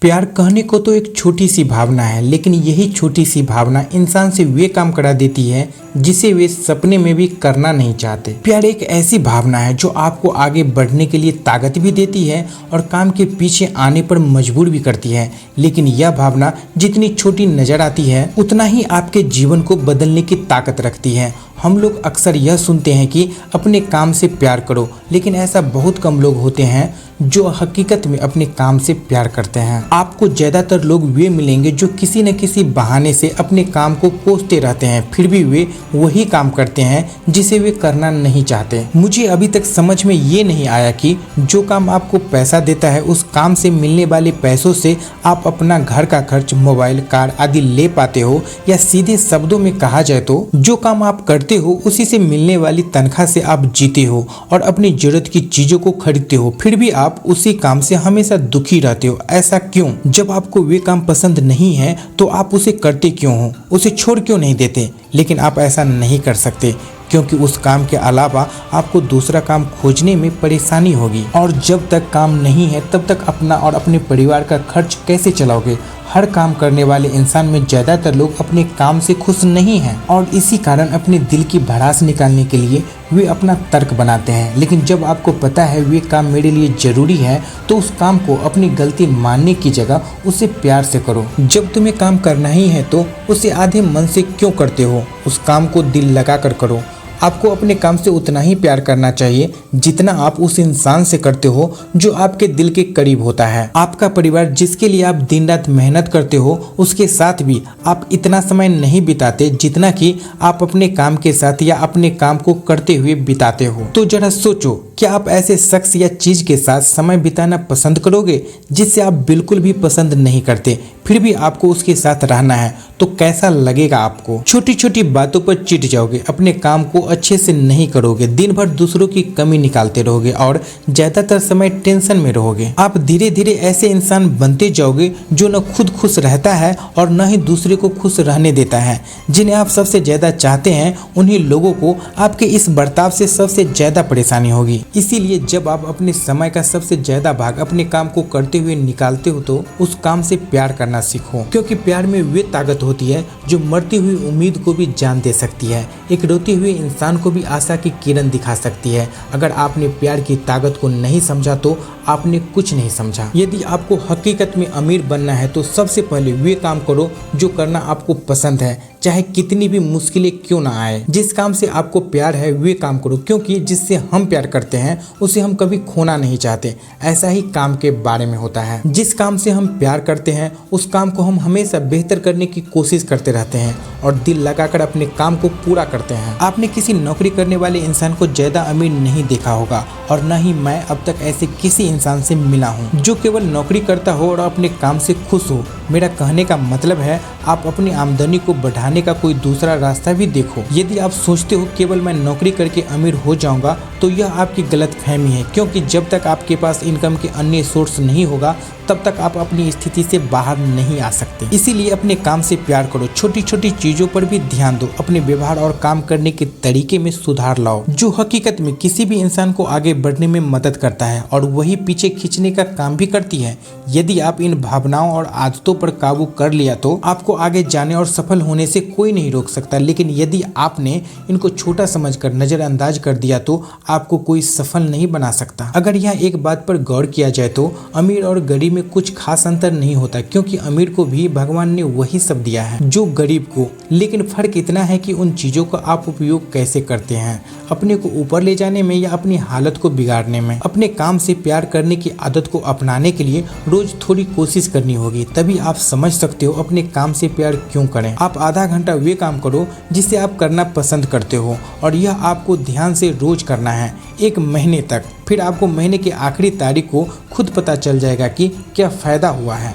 प्यार कहने को तो एक छोटी सी भावना है, लेकिन यही छोटी सी भावना इंसान से वे काम करा देती है जिसे वे सपने में भी करना नहीं चाहते। प्यार एक ऐसी भावना है जो आपको आगे बढ़ने के लिए ताकत भी देती है और काम के पीछे आने पर मजबूर भी करती है। लेकिन यह भावना जितनी छोटी नजर आती है उतना ही आपके जीवन को बदलने की ताकत रखती है। हम लोग अक्सर यह सुनते हैं कि अपने काम से प्यार करो, लेकिन ऐसा बहुत कम लोग होते हैं जो हकीकत में अपने काम से प्यार करते हैं। आपको ज़्यादातर लोग वे मिलेंगे जो किसी न किसी बहाने से अपने काम को कोसते रहते हैं, फिर भी वे वही काम करते हैं जिसे वे करना नहीं चाहते। मुझे अभी तक समझ में ये नहीं आया कि जो काम आपको पैसा देता है उस काम से मिलने वाले पैसों से आप अपना घर का खर्च, मोबाइल, कार आदि ले पाते हो, या सीधे शब्दों में कहा जाए तो जो काम आप करते हो उसी से मिलने वाली तनख्वाह से आप जीते हो और अपनी जरूरत की चीजों को खरीदते हो, फिर भी आप उसी काम से हमेशा दुखी रहते हो। ऐसा क्यों? जब आपको वे काम पसंद नहीं है तो आप उसे करते क्यों हो? उसे छोड़ क्यों नहीं देते? लेकिन आप ऐसा नहीं कर सकते क्योंकि उस काम के अलावा आपको दूसरा काम खोजने में परेशानी होगी, और जब तक काम नहीं है तब तक अपना और अपने परिवार का खर्च कैसे चलाओगे? हर काम करने वाले इंसान में ज्यादातर लोग अपने काम से खुश नहीं हैं और इसी कारण अपने दिल की भड़ास निकालने के लिए वे अपना तर्क बनाते हैं। लेकिन जब आपको पता है वे काम मेरे लिए जरूरी है तो उस काम को अपनी गलती मानने की जगह उसे प्यार से करो। जब तुम्हें काम करना ही है तो उसे आधे मन से क्यों करते हो? उस काम को दिल लगा कर करो। आपको अपने काम से उतना ही प्यार करना चाहिए जितना आप उस इंसान से करते हो जो आपके दिल के करीब होता है। आपका परिवार जिसके लिए आप दिन रात मेहनत करते हो उसके साथ भी आप इतना समय नहीं बिताते जितना कि आप अपने काम के साथ या अपने काम को करते हुए बिताते हो। तो जरा सोचो, क्या आप ऐसे शख्स या चीज के साथ समय बिताना पसंद करोगे जिससे आप बिल्कुल भी पसंद नहीं करते, फिर भी आपको उसके साथ रहना है? तो कैसा लगेगा आपको? छोटी छोटी बातों पर चिढ़ जाओगे, अपने काम को अच्छे से नहीं करोगे, दिन भर दूसरों की कमी निकालते रहोगे और ज्यादातर समय टेंशन में रहोगे। आप धीरे धीरे ऐसे इंसान बनते जाओगे जो न खुद खुश रहता है और न ही दूसरे को खुश रहने देता है। जिन्हें आप सबसे ज्यादा चाहते हैं उन्हीं लोगों को आपके इस बर्ताव से सबसे ज्यादा परेशानी होगी। इसीलिए जब आप अपने समय का सबसे ज्यादा भाग अपने काम को करते हुए निकालते हो तो उस काम से प्यार करना सीखो, क्योंकि प्यार में वे ताकत होती है जो मरती हुई उम्मीद को भी जान दे सकती है, एक रोते हुए इंसान को भी आशा की किरण दिखा सकती है। अगर आपने प्यार की ताकत को नहीं समझा तो आपने कुछ नहीं समझा। यदि आपको हकीकत में अमीर बनना है तो सबसे पहले वे काम करो जो करना आपको पसंद है, चाहे कितनी भी मुश्किलें क्यों ना आए। जिस काम से आपको प्यार है वे काम करो, क्योंकि जिससे हम प्यार करते हैं उसे हम कभी खोना नहीं चाहते। ऐसा ही काम के बारे में होता है। जिस काम से हम प्यार करते हैं उस काम को हम हमेशा बेहतर करने की कोशिश करते रहते हैं और दिल लगाकर अपने काम को पूरा करते हैं। आपने किसी नौकरी करने वाले इंसान को ज्यादा अमीर नहीं देखा होगा और न ही मैं अब तक ऐसे किसी इंसान से मिला हूँ जो केवल नौकरी करता हो और अपने काम से खुश हो। मेरा कहने का मतलब है आप अपनी आमदनी को बढ़ाने का कोई दूसरा रास्ता भी देखो। यदि आप सोचते हो केवल मैं नौकरी करके अमीर हो जाऊंगा तो यह आपकी गलतफहमी है, क्योंकि जब तक आपके पास इनकम के अन्य सोर्स नहीं होगा तब तक आप अपनी स्थिति से बाहर नहीं आ सकते। इसीलिए अपने काम से प्यार करो, छोटी छोटी चीजों पर भी ध्यान दो, अपने व्यवहार और काम करने के तरीके में सुधार लाओ जो हकीकत में किसी भी इंसान को आगे बढ़ने में मदद करता है और वही पीछे खींचने का काम भी करती है। यदि आप इन भावनाओं और आदतों पर काबू कर लिया तो आपको आगे जाने और सफल होने से कोई नहीं रोक सकता। लेकिन यदि आपने इनको छोटा समझकर नजरअंदाज कर दिया तो आपको कोई सफल नहीं बना सकता। अगर यहाँ एक बात पर गौर किया जाए तो अमीर और गरीब में कुछ खास अंतर नहीं होता, क्योंकि अमीर को भी भगवान ने वही सब दिया है जो गरीब को। लेकिन फर्क इतना है कि उन चीजों का आप उपयोग कैसे करते हैं, अपने को ऊपर ले जाने में या अपनी हालत को बिगाड़ने में। अपने काम से प्यार करने की आदत को अपनाने के लिए रोज थोड़ी कोशिश करनी होगी, तभी आप समझ सकते हो अपने काम से प्यार क्यों करें। आप आधा घंटा वे काम करो जिसे आप करना पसंद करते हो और यह आपको ध्यान से रोज करना है 1 महीने तक। फिर आपको महीने की आखिरी तारीख को खुद पता चल जाएगा कि क्या फायदा हुआ है।